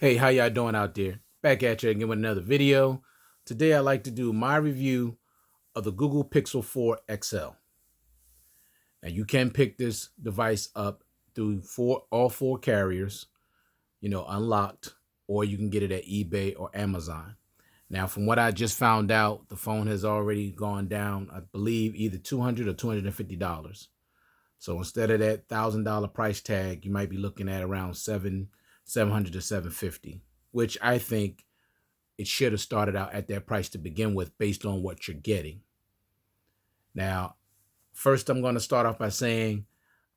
Hey, how y'all doing out there? Back at you again with another video. Today I'd like to do my review of the Google Pixel 4 XL. Now you can pick this device up through all four carriers, unlocked, or you can get it at eBay or Amazon. Now, from what I just found out, the phone has already gone down, I believe, either $200 or $250. So instead of that $1,000 price tag, you might be looking at around 700 to 750, which I think it should have started out at that price to begin with based on what you're getting. Now, first I'm going to start off by saying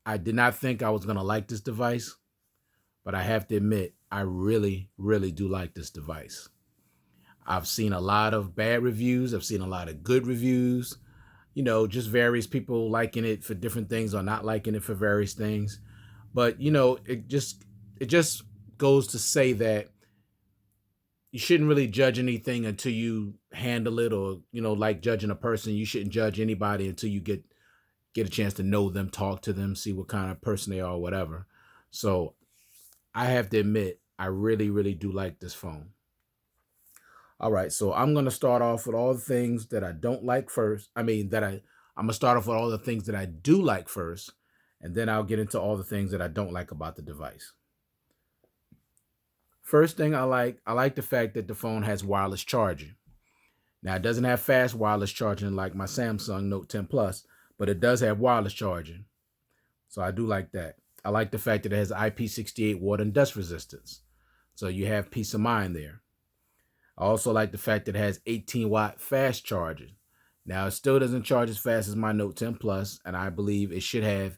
I did not think I was going to like this device, but I have to admit I really, really do like this device. I've seen a lot of bad reviews. I've seen a lot of good reviews, just various people liking it for different things or not liking it for various things. But, it just goes to say that you shouldn't really judge anything until you handle it, or like judging a person, you shouldn't judge anybody until you get a chance to know them, talk to them, see what kind of person they are, whatever. So I have to admit I really, really do like this phone. All right, so I'm going to start off with all the things that I don't like first. I'm going to start off with all the things that I do like first, and then I'll get into all the things that I don't like about the device. First thing I like the fact that the phone has wireless charging. Now, it doesn't have fast wireless charging like my Samsung Note 10 Plus, but it does have wireless charging. So I do like that. I like the fact that it has IP68 water and dust resistance. So you have peace of mind there. I also like the fact that it has 18-watt fast charging. Now, it still doesn't charge as fast as my Note 10 Plus, and I believe it should have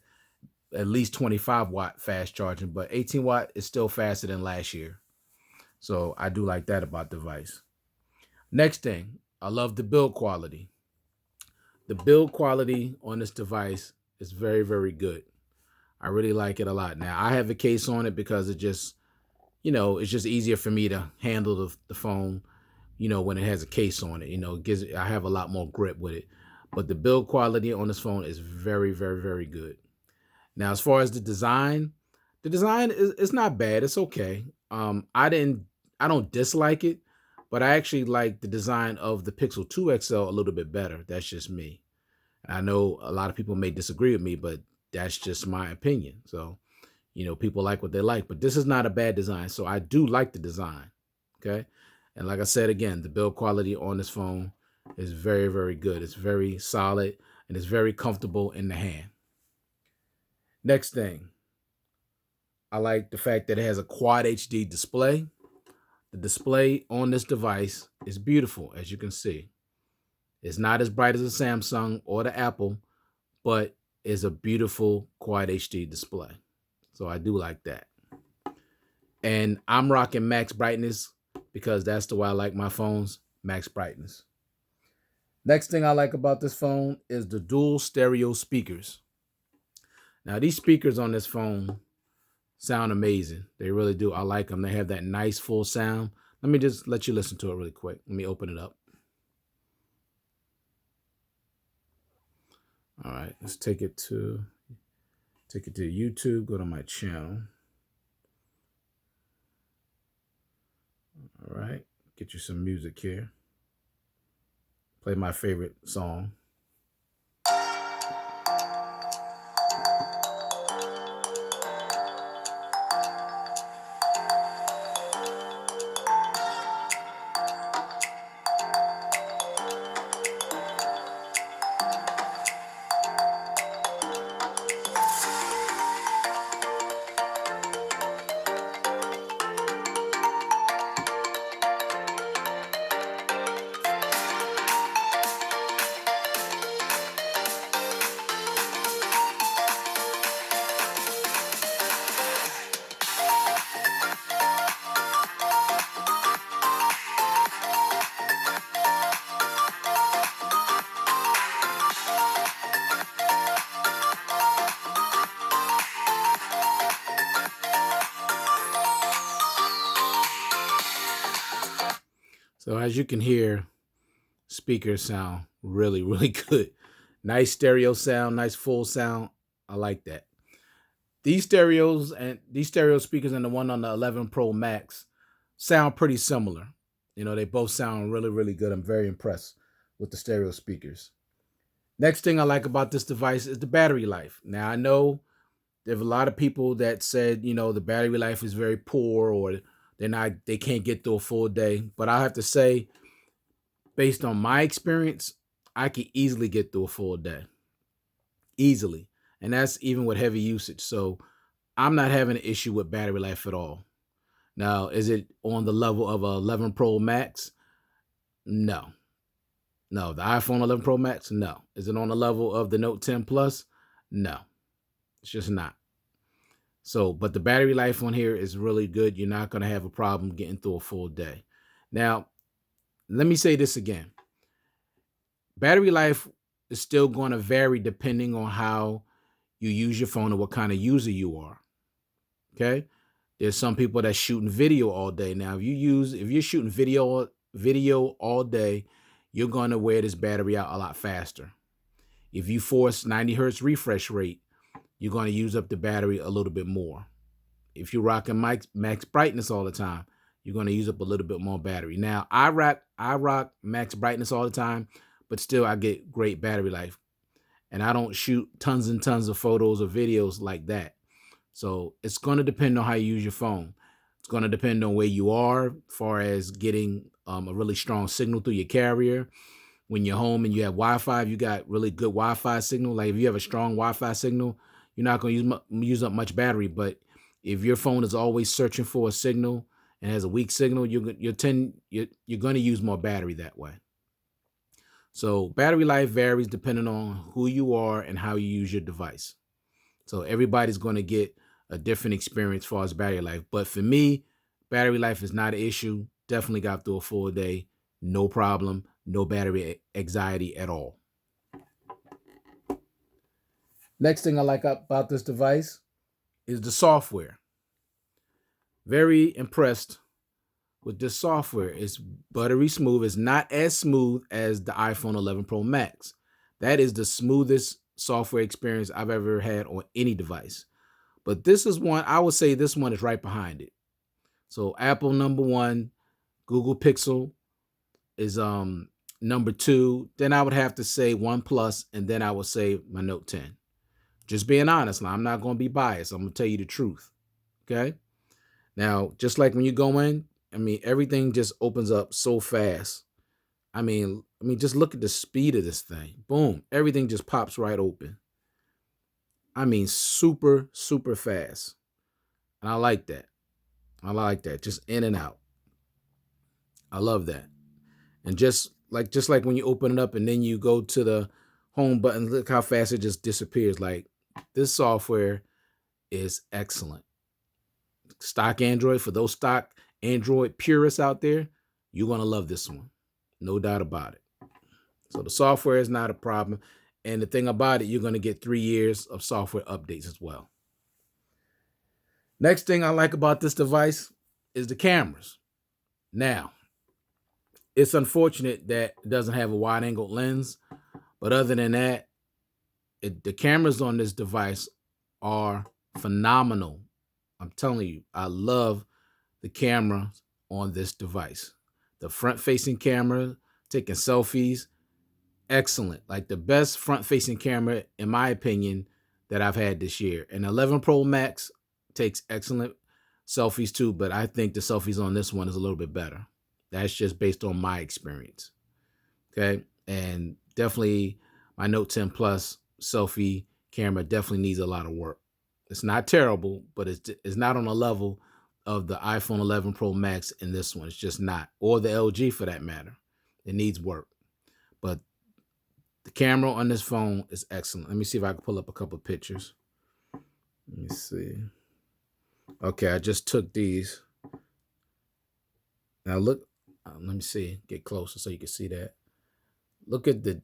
at least 25-watt fast charging, but 18-watt is still faster than last year. So I do like that about the device. Next thing, I love the build quality. The build quality on this device is very, very good. I really like it a lot. Now, I have a case on it because it's just easier for me to handle the phone, when it has a case on it. I have a lot more grip with it. But the build quality on this phone is very, very, very good. Now, as far as the design is not bad. It's okay. I don't dislike it, but I actually like the design of the Pixel 2 XL a little bit better. That's just me. I know a lot of people may disagree with me, but that's just my opinion. So, people like what they like, but this is not a bad design. So I do like the design. Okay. And like I said, again, the build quality on this phone is very, very good. It's very solid and it's very comfortable in the hand. Next thing, I like the fact that it has a quad HD display. The display on this device is beautiful, as you can see. It's not as bright as a Samsung or the Apple, but it's a beautiful quad HD display. So I do like that. And I'm rocking max brightness because that's the way I like my phones, max brightness. Next thing I like about this phone is the dual stereo speakers. Now, these speakers on this phone sound amazing. They really do. I like them. They have that nice full sound. Let me just let you listen to it really quick. Let me open it up. All right, let's take it to YouTube. Go to my channel. All right, get you some music here. Play my favorite song. So as you can hear, speakers sound really, really good. Nice stereo sound, nice full sound. I like that. These stereo speakers and the one on the 11 Pro Max, sound pretty similar. You know, they both sound really, really good. I'm very impressed with the stereo speakers. Next thing I like about this device is the battery life. Now, I know there's a lot of people that said, you know, the battery life is very poor or they can't get through a full day. But I have to say, based on my experience, I can easily get through a full day. Easily. And that's even with heavy usage. So I'm not having an issue with battery life at all. Now, is it on the level of a 11 Pro Max? No. No. The iPhone 11 Pro Max? No. Is it on the level of the Note 10 Plus? No. It's just not. So, but the battery life on here is really good. You're not going to have a problem getting through a full day. Now, let me say this again. Battery life is still going to vary depending on how you use your phone and what kind of user you are. Okay? There's some people that's shooting video all day. Now, if you're shooting video all day, you're going to wear this battery out a lot faster. If you force 90 hertz refresh rate, you're going to use up the battery a little bit more. If you're rocking max brightness all the time, you're going to use up a little bit more battery. Now, I rock max brightness all the time, but still I get great battery life. And I don't shoot tons and tons of photos or videos like that. So it's going to depend on how you use your phone. It's going to depend on where you are, as far as getting a really strong signal through your carrier. When you're home and you have Wi-Fi, you got really good Wi-Fi signal. Like if you have a strong Wi-Fi signal, you're not going to use up much battery. But if your phone is always searching for a signal and has a weak signal, you're going to use more battery that way. So battery life varies depending on who you are and how you use your device. So everybody's going to get a different experience as far as battery life. But for me, battery life is not an issue. Definitely got through a full day. No problem. No battery anxiety at all. Next thing I like about this device is the software. Very impressed with this software. It's buttery smooth. It's not as smooth as the iPhone 11 Pro Max. That is the smoothest software experience I've ever had on any device. But this is one, I would say this one is right behind it. So Apple number 1, Google Pixel is number 2. Then I would have to say OnePlus, and then I would say my Note 10. Just being honest, now I'm not going to be biased. I'm going to tell you the truth. Okay? Now, just like when you go in, I mean, everything just opens up so fast. I mean, just look at the speed of this thing. Boom. Everything just pops right open. I mean, super, super fast. And I like that. I like that. Just in and out. I love that. And just like when you open it up and then you go to the home button, look how fast it just disappears. Like, this software is excellent. Stock Android, for those stock Android purists out there, you're going to love this one. No doubt about it. So the software is not a problem. And the thing about it, you're going to get 3 years of software updates as well. Next thing I like about this device is the cameras. Now, it's unfortunate that it doesn't have a wide angle lens, but other than that, the cameras on this device are phenomenal. I'm telling you, I love the camera on this device. The front-facing camera, taking selfies, excellent. Like the best front-facing camera, in my opinion, that I've had this year. And 11 Pro Max takes excellent selfies too, but I think the selfies on this one is a little bit better. That's just based on my experience. Okay. And definitely my Note 10 Plus selfie camera definitely needs a lot of work. It's not terrible, but it's not on the level of the iPhone 11 Pro Max in this one. It's just not. Or the LG for that matter. It needs work. But the camera on this phone is excellent. Let me see if I can pull up a couple of pictures. Let me see. Okay, I just took these. Now look, let me see, get closer so you can see that. Look at the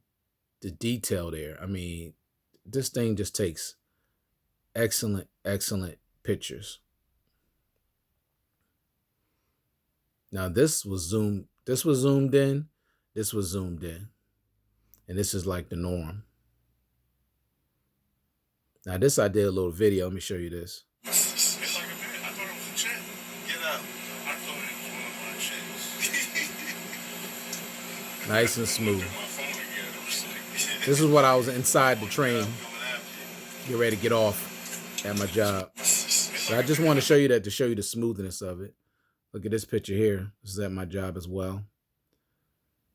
detail there. I mean, this thing just takes excellent, excellent pictures. Now this was zoomed in, this was zoomed in. And this is like the norm. Now this I did a little video. Let me show you this. Nice and smooth. This is what I was inside the train, get ready to get off at my job. But I just want to show you that to show you the smoothness of it. Look at this picture here. This is at my job as well.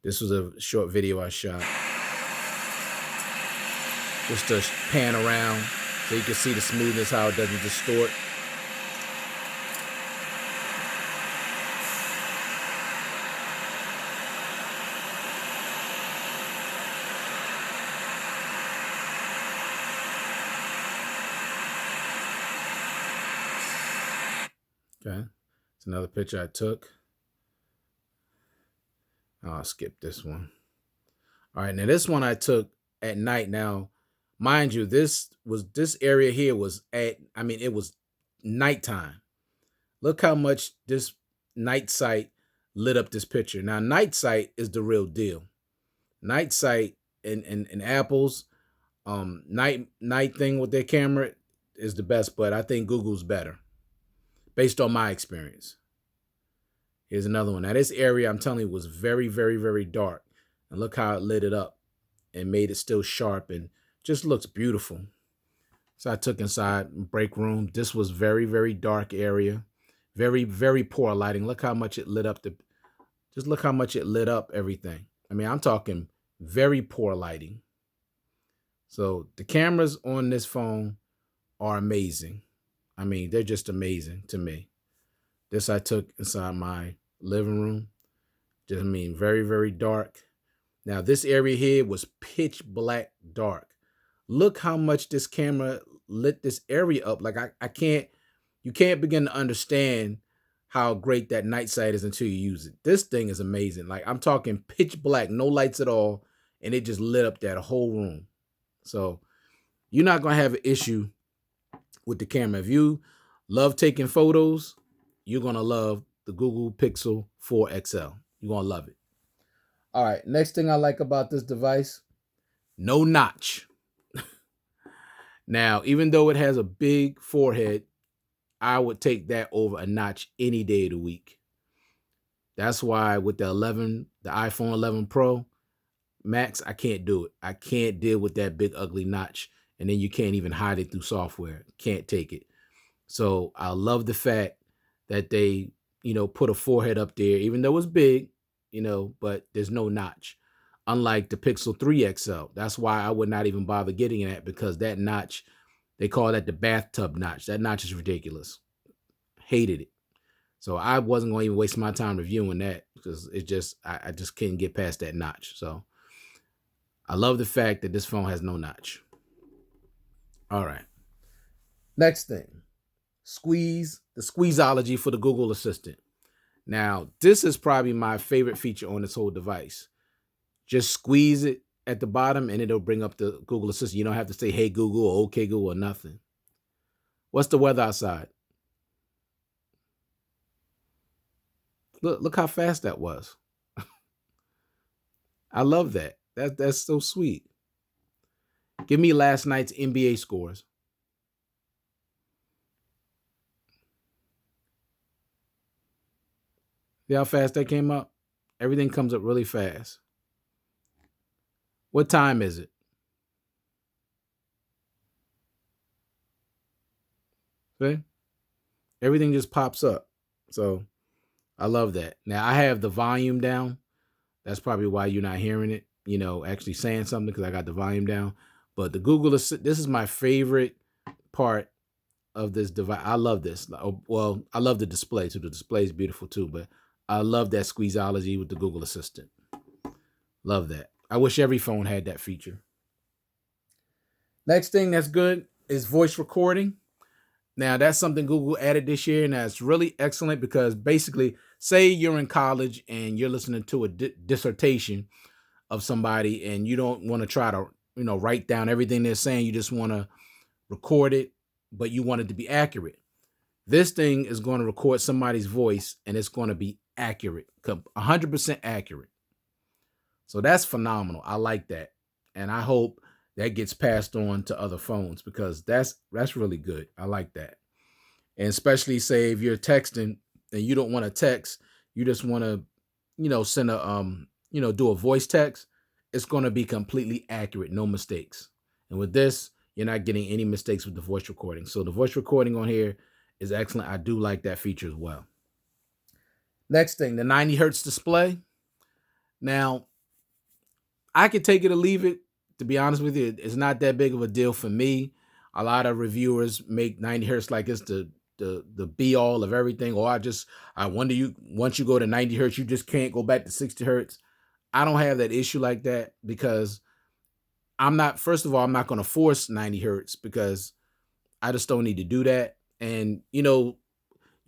This was a short video I shot. Just to pan around so you can see the smoothness, how it doesn't distort. Okay, it's another picture I took. I'll skip this one. All right, now this one I took at night. Now, mind you, this area here was it was nighttime. Look how much this night sight lit up this picture. Now, night sight is the real deal. Night sight and Apple's night thing with their camera is the best, but I think Google's better based on my experience. Here's another one. Now, this area, I'm telling you, was very, very, very dark. And look how it lit it up and made it still sharp and just looks beautiful. So I took inside break room. This was very, very dark area. Very, very poor lighting. Look how much it lit up just look how much it lit up everything. I mean, I'm talking very poor lighting. So the cameras on this phone are amazing. I mean, they're just amazing to me. This I took inside my living room. Just, I mean, very, very dark. Now, this area here was pitch black dark. Look how much this camera lit this area up. Like, you can't begin to understand how great that night sight is until you use it. This thing is amazing. Like, I'm talking pitch black, no lights at all, and it just lit up that whole room. So you're not going to have an issue with the camera. If you love taking photos, you're going to love the Google Pixel 4 XL. You're going to love it. All right, next thing I like about this device, no notch. Now, even though it has a big forehead, I would take that over a notch any day of the week. That's why with the iPhone 11 Pro Max, I can't do it. I can't deal with that big ugly notch. And then you can't even hide it through software. Can't take it. So I love the fact that they, put a forehead up there, even though it's big, but there's no notch. Unlike the Pixel 3 XL. That's why I would not even bother getting that, because that notch, they call that the bathtub notch. That notch is ridiculous. Hated it. So I wasn't going to even waste my time reviewing that, because I just couldn't get past that notch. So I love the fact that this phone has no notch. All right. Next thing, the squeezeology for the Google Assistant. Now, this is probably my favorite feature on this whole device. Just squeeze it at the bottom and it'll bring up the Google Assistant. You don't have to say, hey, Google, or okay, Google, or nothing. What's the weather outside? Look how fast that was. I love that. That's so sweet. Give me last night's NBA scores. See how fast that came up? Everything comes up really fast. What time is it? See? Everything just pops up. So I love that. Now I have the volume down. That's probably why you're not hearing it, actually saying something, because I got the volume down. But the Google Assistant, this is my favorite part of this device. I love this. Well, I love the display too. The display is beautiful too, but I love that squeezeology with the Google Assistant. Love that. I wish every phone had that feature. Next thing that's good is voice recording. Now, that's something Google added this year, and that's really excellent, because basically, say you're in college and you're listening to a dissertation of somebody and you don't want to try to, write down everything they're saying. You just want to record it, but you want it to be accurate. This thing is going to record somebody's voice and it's going to be accurate, 100% accurate. So that's phenomenal. I like that. And I hope that gets passed on to other phones, because that's really good. I like that. And especially, say, if you're texting and you don't want to text, you just want to, send a do a voice text, it's going to be completely accurate, no mistakes. And with this, you're not getting any mistakes with the voice recording. So the voice recording on here is excellent. I do like that feature as well. Next thing, the 90 hertz display. Now, I could take it or leave it. To be honest with you, it's not that big of a deal for me. A lot of reviewers make 90 hertz like it's the be all of everything. Or I wonder, once you go to 90 hertz, you just can't go back to 60 hertz. I don't have that issue like that because first of all, I'm not going to force 90 hertz because I just don't need to do that. And you're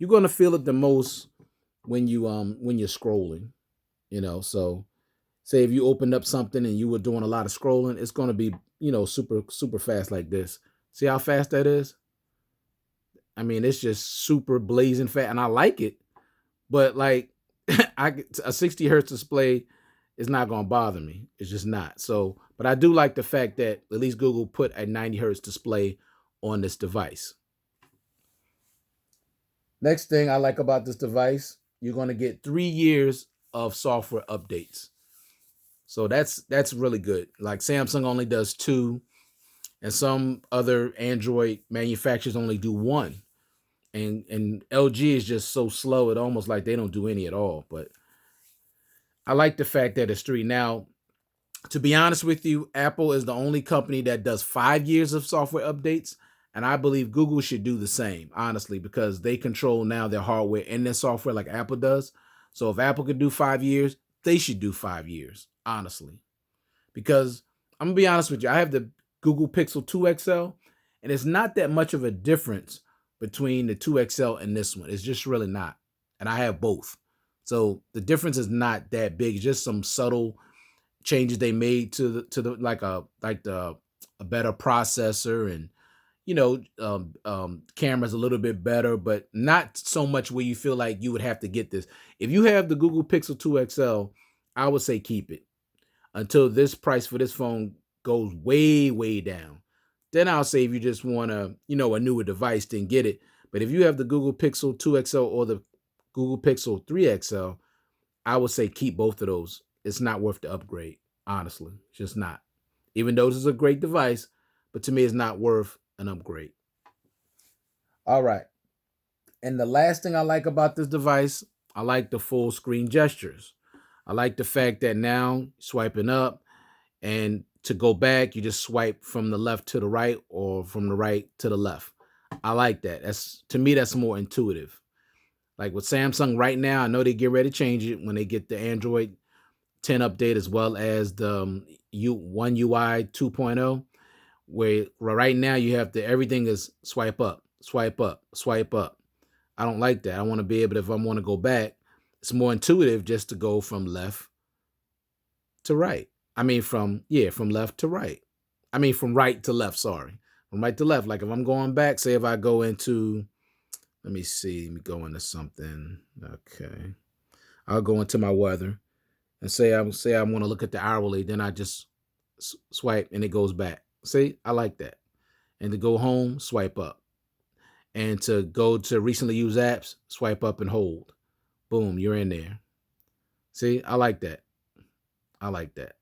going to feel it the most when you're scrolling, so say if you opened up something and you were doing a lot of scrolling, it's going to be, super, super fast like this. See how fast that is? I mean, it's just super blazing fast and I like it, but like a 60 hertz display is not going to bother me. It's just not. So, but I do like the fact that at least Google put a 90 hertz display on this device. Next thing I like about this device, you're going to get 3 years of software updates. So that's really good. Like Samsung only does 2, and some other Android manufacturers only do 1. And LG is just so slow, it almost like they don't do any at all. But I like the fact that it's 3. Now, to be honest with you, Apple is the only company that does 5 years of software updates. And I believe Google should do the same, honestly, because they control now their hardware and their software like Apple does. So if Apple could do 5 years, they should do 5 years, honestly. Because I'm going to be honest with you, I have the Google Pixel 2 XL, and it's not that much of a difference between the 2 XL and this one. It's just really not. And I have both. So the difference is not that big. It's just some subtle changes they made to the like a better processor, and camera's a little bit better, but not so much where you feel like you would have to get this. If you have the Google Pixel 2 XL, I would say keep it until this price for this phone goes way, way down. Then I'll say if you just want a newer device, then get it. But if you have the Google Pixel 2 XL or the Google Pixel 3 XL, I would say keep both of those. It's not worth the upgrade, honestly. It's just not. Even though this is a great device, but to me, it's not worth an upgrade. All right. And the last thing I like about this device, I like the full screen gestures. I like the fact that now swiping up, and to go back, you just swipe from the left to the right or from the right to the left. I like that. To me, that's more intuitive. Like with Samsung right now, I know they get ready to change it when they get the Android 10 update as well as the One UI 2.0, where right now you have everything is swipe up, swipe up, swipe up. I don't like that. I want to be able to, if I want to go back, it's more intuitive just to go from left to right. I mean, from left to right. I mean, from right to left, sorry. From right to left. Like if I'm going back, say if I go into, let me go into something. Okay. I'll go into my weather and say I want to look at the hourly, then I just swipe and it goes back. See, I like that. And to go home, swipe up. And to go to recently used apps, swipe up and hold. Boom, you're in there. See, I like that. I like that.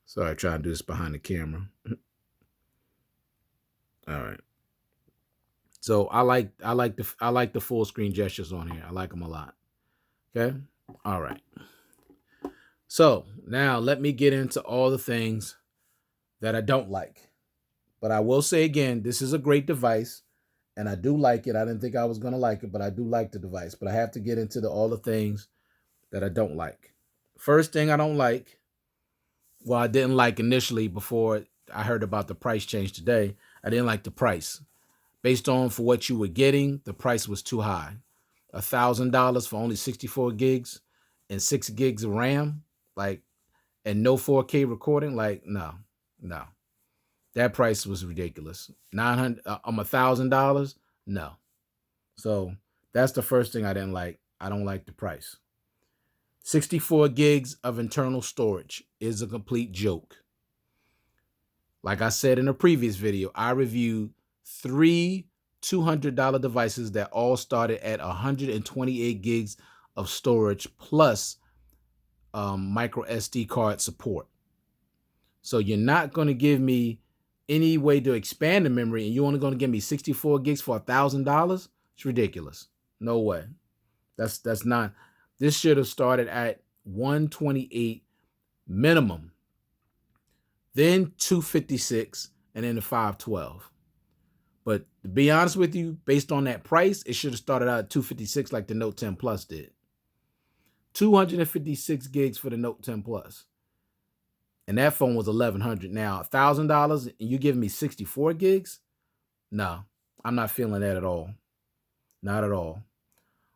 Sorry, trying to do this behind the camera. All right. So I like the full screen gestures on here. I like them a lot. Okay. All right. So now let me get into all the things that I don't like. But I will say again, this is a great device and I do like it. I didn't think I was going to like it, but I do like the device. But I have to get into all the things that I don't like. First thing I don't like, well, I didn't like initially before I heard about the price change today. I didn't like the price. Based on for what you were getting, the price was too high. $1,000 for only 64 gigs and 6 gigs of RAM, and no 4K recording. No. That price was ridiculous. $1,000? No. So that's the first thing I didn't like. I don't like the price. 64 gigs of internal storage is a complete joke. Like I said in a previous video, I reviewed 3 $200 devices that all started at 128 gigs of storage plus micro SD card support. So you're not going to give me any way to expand the memory, and you're only going to give me 64 gigs for $1,000? It's ridiculous. No way. That's not. This should have started at 128 minimum, then 256, and then the 512. But to be honest with you, based on that price, it should have started out at 256 like the Note 10 Plus did. 256 gigs for the Note 10 Plus. And that phone was $1,100. Now, $1,000 and you giving me 64 gigs? No, I'm not feeling that at all. Not at all.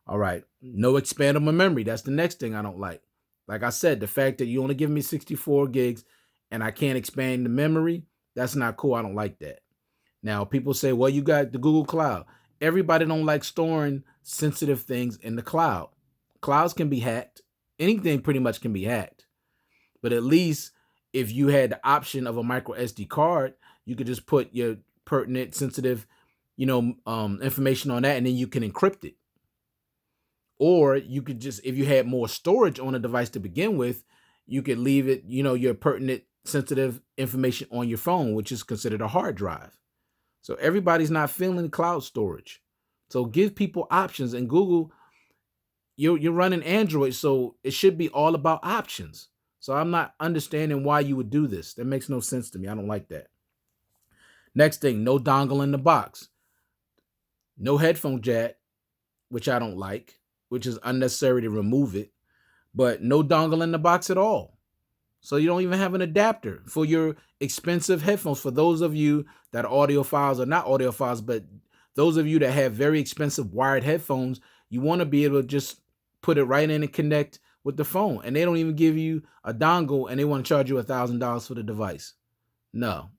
All right. No expandable memory. That's the next thing I don't like. Like I said, the fact that you only give me 64 gigs and I can't expand the memory, that's not cool. I don't like that. Now, people say, well, you got the Google Cloud. Everybody don't like storing sensitive things in the cloud. Clouds can be hacked. Anything pretty much can be hacked. But at least if you had the option of a micro SD card, you could just put your pertinent, sensitive, information on that, and then you can encrypt it. Or you could just, if you had more storage on a device to begin with, you could leave it, your pertinent, sensitive information on your phone, which is considered a hard drive. So everybody's not feeling cloud storage. So give people options. And Google, you're running Android, so it should be all about options. So I'm not understanding why you would do this. That makes no sense to me. I don't like that. Next thing, no dongle in the box. No headphone jack, which I don't like, which is unnecessary to remove it. But no dongle in the box at all. So you don't even have an adapter for your expensive headphones. For those of you that are audiophiles, or not audiophiles, but those of you that have very expensive wired headphones, you want to be able to just put it right in and connect with the phone. And they don't even give you a dongle and they want to charge you $1,000 for the device. No,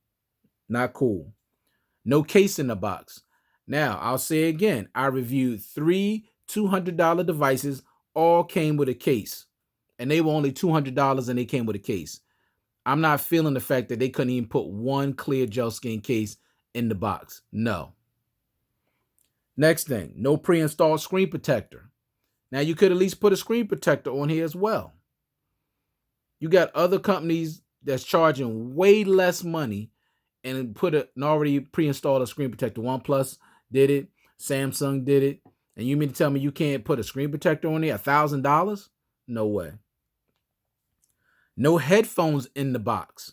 not cool. No case in the box. Now, I'll say again, I reviewed 3 $200 devices, all came with a case. And they were only $200 and they came with a case. I'm not feeling the fact that they couldn't even put one clear gel skin case in the box. No. Next thing, no pre-installed screen protector. Now, you could at least put a screen protector on here as well. You got other companies that's charging way less money and put an already pre-installed a screen protector. OnePlus did it. Samsung did it. And you mean to tell me you can't put a screen protector on there? $1,000? No way. No headphones in the box.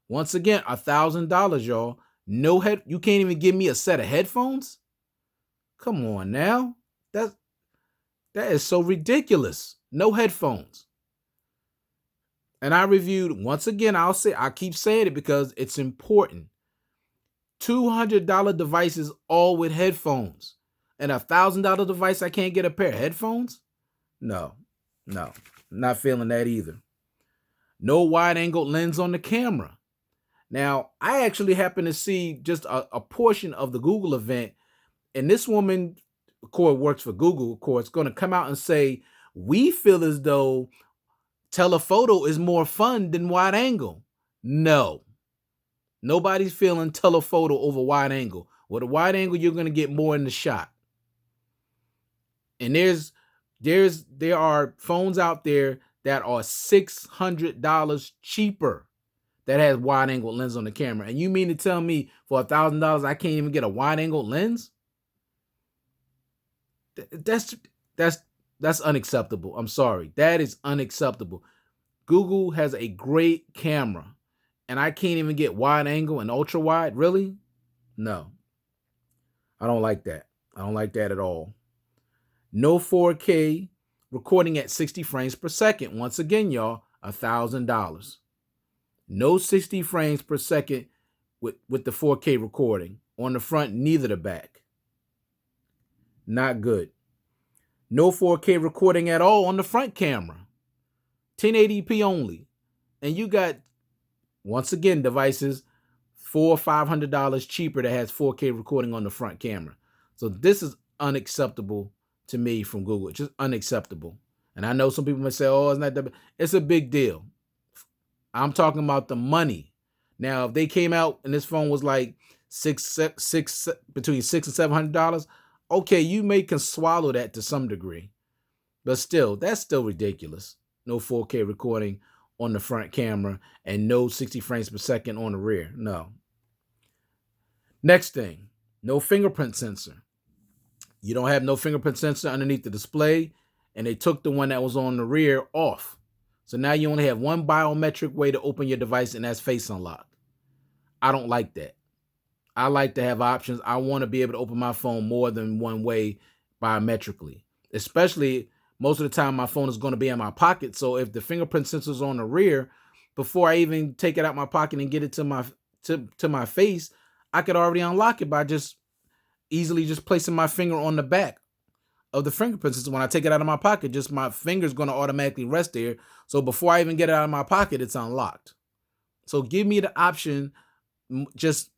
Once again, $1,000, y'all. You can't even give me a set of headphones? Come on now. That is so ridiculous. No headphones. And I reviewed, once again, I keep saying it because it's important. $200 devices, all with headphones. And $1,000 device, I can't get a pair of headphones? No, not feeling that either. No wide angle lens on the camera. Now, I actually happened to see just a portion of the Google event, and this woman, of course, works for Google, of course, going to come out and say, we feel as though telephoto is more fun than wide angle. No. Nobody's feeling telephoto over wide angle. With a wide angle, you're going to get more in the shot. And there are phones out there that are $600 cheaper that has wide angle lens on the camera. And you mean to tell me for $1,000 I can't even get a wide angle lens? That's unacceptable. I'm sorry. That is unacceptable. Google has a great camera and I can't even get wide angle and ultra wide. Really? No. I don't like that. I don't like that at all. No 4K recording at 60 frames per second. Once again, y'all, $1,000. No 60 frames per second with the 4K recording. On the front, neither the back. Not good. No 4K recording at all on the front camera. 1080p only. And you got, once again, devices $400 or $500 cheaper that has 4K recording on the front camera. So this is unacceptable to me from Google. It's just unacceptable. And I know some people may say, oh, it's not that big. It's a big deal. I'm talking about the money. Now, if they came out and this phone was like between $600 and $700, okay, you can swallow that to some degree. But still, that's still ridiculous. no 4K recording on the front camera, and no 60 frames per second on the rear. No. Next thing, no fingerprint sensor. You don't have no fingerprint sensor underneath the display, and they took the one that was on the rear off. So now you only have one biometric way to open your device, and that's face unlock. I don't like that. I like to have options. I want to be able to open my phone more than one way biometrically, especially most of the time my phone is going to be in my pocket. So if the fingerprint sensor is on the rear, before I even take it out my pocket and get it to my face, I could already unlock it by just easily just placing my finger on the back of the fingerprint sensor. When I take it out of my pocket, just my finger's going to automatically rest there. So before I even get it out of my pocket, it's unlocked. So give me the option, just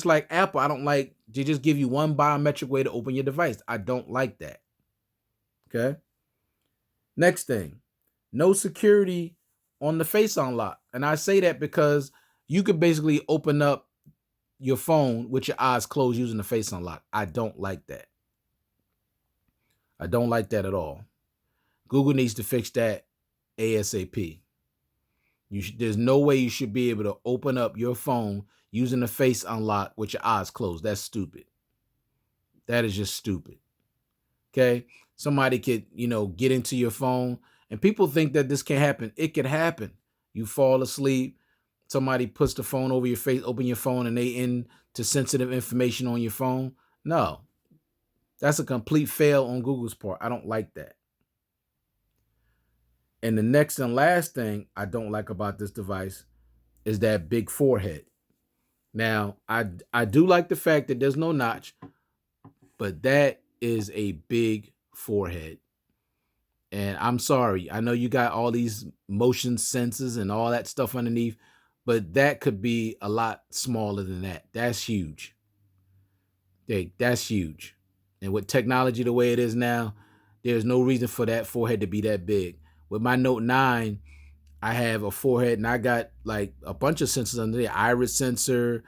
like Apple. I don't like to just give you one biometric way to open your device. I don't like that. Okay. Next thing, no security on the face unlock. And I say that because you could basically open up your phone with your eyes closed using the face unlock. I don't like that. I don't like that at all. Google needs to fix that ASAP. There's no way you should be able to open up your phone using the face unlock with your eyes closed. That's stupid. That is just stupid. Okay? Somebody could, get into your phone, and people think that this can happen. It could happen. You fall asleep, somebody puts the phone over your face, open your phone, and they into sensitive information on your phone. No. That's a complete fail on Google's part. I don't like that. And the next and last thing I don't like about this device is that big forehead. Now, I do like the fact that there's no notch, but that is a big forehead. And I'm sorry, I know you got all these motion sensors and all that stuff underneath, but that could be a lot smaller than that. That's huge. That's huge. And with technology the way it is now, there's no reason for that forehead to be that big. With my Note 9, I have a forehead, and I got like a bunch of sensors under there: iris sensor,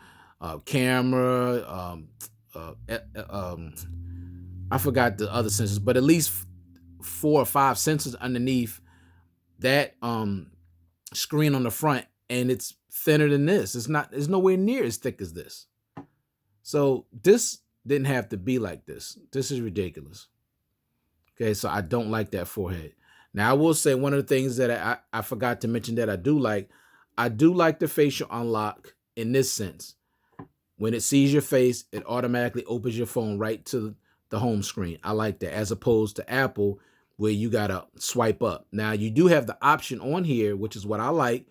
camera. I forgot the other sensors, but at least 4 or 5 sensors underneath that screen on the front, and it's thinner than this. It's nowhere near as thick as this. So this didn't have to be like this. This is ridiculous. Okay, so I don't like that forehead. Now, I will say one of the things that I forgot to mention that I do like the facial unlock in this sense. When it sees your face, it automatically opens your phone right to the home screen. I like that, as opposed to Apple, where you got to swipe up. Now, you do have the option on here, which is what I like.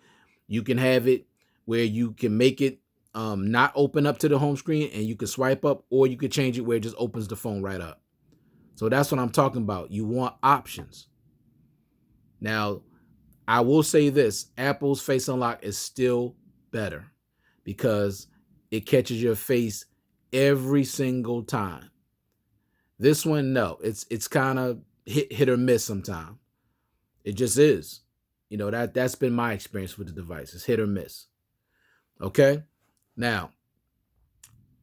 You can have it where you can make it not open up to the home screen, and you can swipe up, or you could change it where it just opens the phone right up. So that's what I'm talking about. You want options. Now, I will say this: Apple's face unlock is still better because it catches your face every single time. This one, no, it's kind of hit or miss sometimes. It just is. That's been my experience with the device. It's hit or miss. Okay. Now,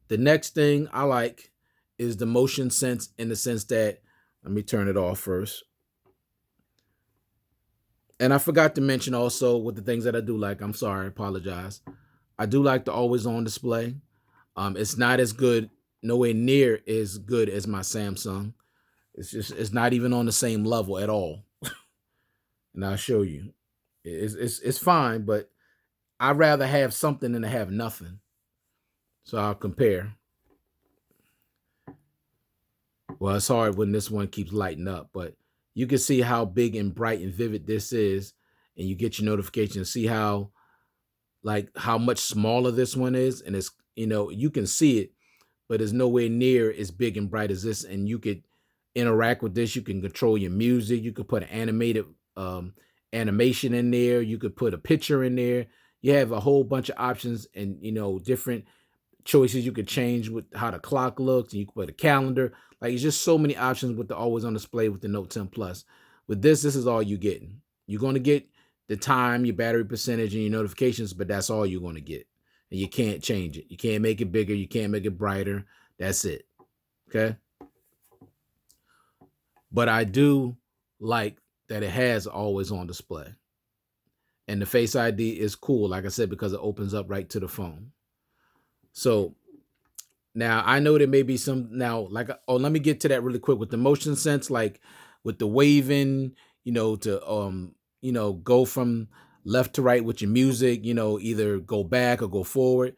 the next thing I like is the motion sense, in the sense that, let me turn it off first. And I forgot to mention also with the things that I do like. I'm sorry, I apologize. I do like the always on display. It's not as good, nowhere near as good as my Samsung. It's not even on the same level at all. And I'll show you. It's fine, but I'd rather have something than to have nothing. So I'll compare. Well, it's hard when this one keeps lighting up, but you can see how big and bright and vivid this is, and you get your notification. See how much smaller this one is, and it's you can see it, but it's nowhere near as big and bright as this. And you could interact with this. You can control your music. You could put an animated animation in there. You could put a picture in there. You have a whole bunch of options, and different choices you could change with how the clock looks, and you can put a calendar. Like, it's just so many options with the always on display with the Note 10 Plus. With this is all you're getting. You're going to get the time, your battery percentage, and your notifications, but that's all you're going to get. And you can't change it. You can't make it bigger. You can't make it brighter. That's it. Okay? But I do like that it has always on display. And the Face ID is cool, like I said, because it opens up right to the phone. So now I know there may be some now, like, oh, let me get to that really quick with the motion sense, like with the waving, to go from left to right with your music, either go back or go forward.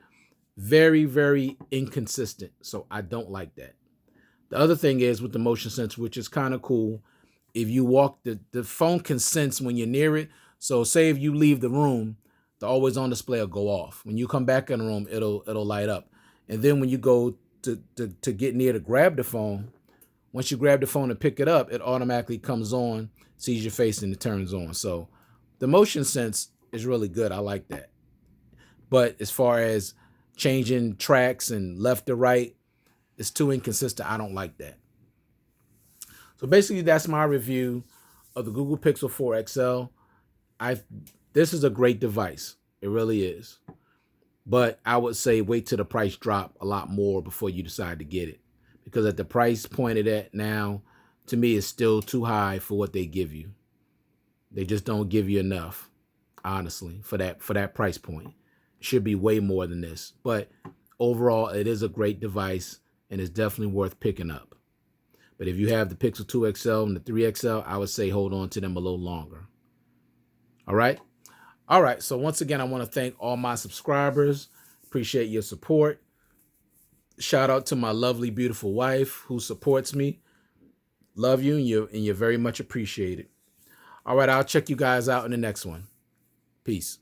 Very, very inconsistent. So I don't like that. The other thing is with the motion sense, which is kind of cool. If you walk, the phone can sense when you're near it. So say if you leave the room, the always on display will go off. When you come back in the room, it'll light up. And then when you go to get near to grab the phone, once you grab the phone and pick it up, it automatically comes on, sees your face, and it turns on. So the motion sense is really good. I like that. But as far as changing tracks and left to right, it's too inconsistent. I don't like that. So basically, that's my review of the Google Pixel 4 XL. This is a great device. It really is. But I would say wait till the price drop a lot more before you decide to get it. Because at the price point it at now, to me, it's still too high for what they give you. They just don't give you enough, honestly, for that price point. It should be way more than this. But overall, it is a great device, and it's definitely worth picking up. But if you have the Pixel 2 XL and the 3 XL, I would say hold on to them a little longer. All right? All right, so once again, I want to thank all my subscribers. Appreciate your support. Shout out to my lovely, beautiful wife who supports me. Love you, and you're very much appreciated. All right, I'll check you guys out in the next one. Peace.